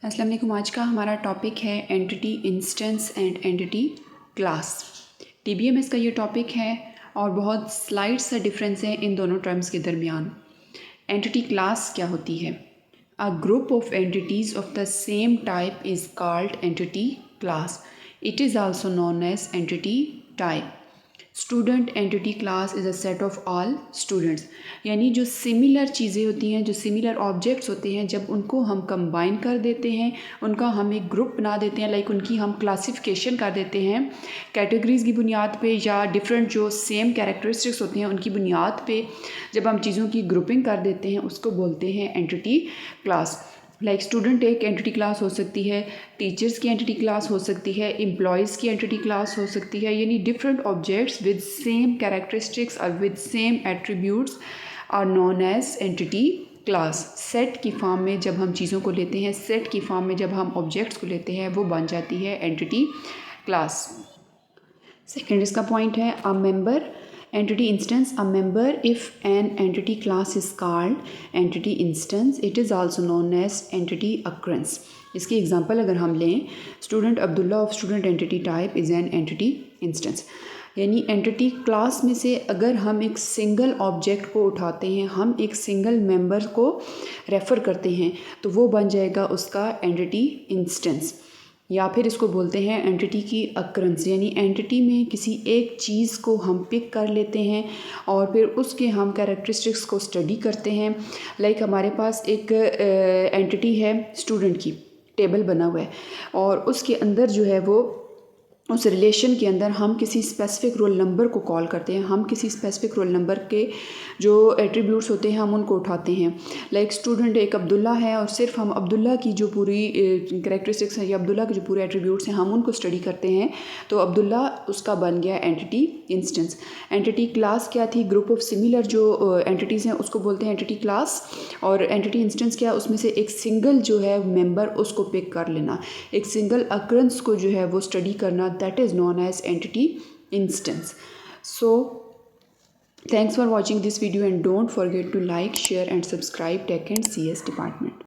अस्सलाम वालेकुम। आज का हमारा टॉपिक है entity instance and entity class. टीबीएमएस का ये टॉपिक है और बहुत स्लाइड सा डिफरेंस है इन दोनों टर्म्स के दरमियान। एंटिटी क्लास क्या होती है? A group of entities of the same type is called entity class. It is also known as entity type. Student entity class is a set of all students, यानी जो similar चीज़ें होती हैं, जो similar objects होते हैं, जब उनको हम कंबाइन कर देते हैं, उनका हम एक ग्रुप बना देते हैं, लाइक उनकी हम क्लासिफिकेशन कर देते हैं कैटेगरीज़ की बुनियाद पे या डिफरेंट जो सेम कैरेक्टरिस्टिक्स होती हैं उनकी बुनियाद पे जब हम चीज़ों की ग्रुपिंग कर देते हैं उसको बोलते हैं एंटिटी क्लास। लाइक स्टूडेंट एक एंटिटी क्लास हो सकती है, टीचर्स की एंटिटी क्लास हो सकती है, एम्प्लॉयज़ की एंटिटी क्लास हो सकती है, यानी different objects with same characteristics और with same attributes are known as entity class. Set की फॉर्म में जब हम चीज़ों को लेते हैं, सेट की फॉर्म में जब हम ऑब्जेक्ट्स को लेते हैं, वो बन जाती है एंटिटी क्लास। सेकेंड इसका पॉइंट है a member entity instance. A member, if an entity class is called entity instance, it is also known as entity occurrence. इसकी एग्जांपल अगर हम लें, student Abdullah of student entity type is an entity instance, यानी entity class में से अगर हम एक सिंगल ऑब्जेक्ट को उठाते हैं, हम एक सिंगल मेंबर को रेफ़र करते हैं, तो वो बन जाएगा उसका एंटिटी इंस्टेंस। या फिर इसको बोलते हैं एंटिटी की अक्रंस, यानी एंटिटी में किसी एक चीज़ को हम पिक कर लेते हैं और फिर उसके हम कैरेक्टरिस्टिक्स को स्टडी करते हैं। लाइक हमारे पास एक एंटिटी है स्टूडेंट की, टेबल बना हुआ है और उसके अंदर जो है वो उस रिलेशन के अंदर हम किसी स्पेसिफिक रोल नंबर को कॉल करते हैं, हम किसी स्पेसिफिक रोल नंबर के जो एट्रीब्यूट्स होते हैं हम उनको उठाते हैं। लाइक स्टूडेंट एक अब्दुल्ला है और सिर्फ हम अब्दुल्ला की जो पूरी कैरेक्टरिस्टिक्स हैं या अब्दुल्ला के जो पूरे एट्रीब्यूट्स हैं हम उनको स्टडी करते हैं, तो अब्दुल्ला उसका बन गया एंटिटी इंस्टेंस। एंटिटी क्लास क्या थी? ग्रुप ऑफ सिमिलर जो एंटिटीज़ हैं उसको बोलते हैं एंटिटी क्लास। और एंटिटी इंस्टेंस क्या? उसमें से एक सिंगल जो है मेंबर उसको पिक कर लेना, एक सिंगल अक्रंस को जो है वो स्टडी करना, that is known as entity instance. So thanks for watching this video and don't forget to like, share and subscribe Tech and CS department.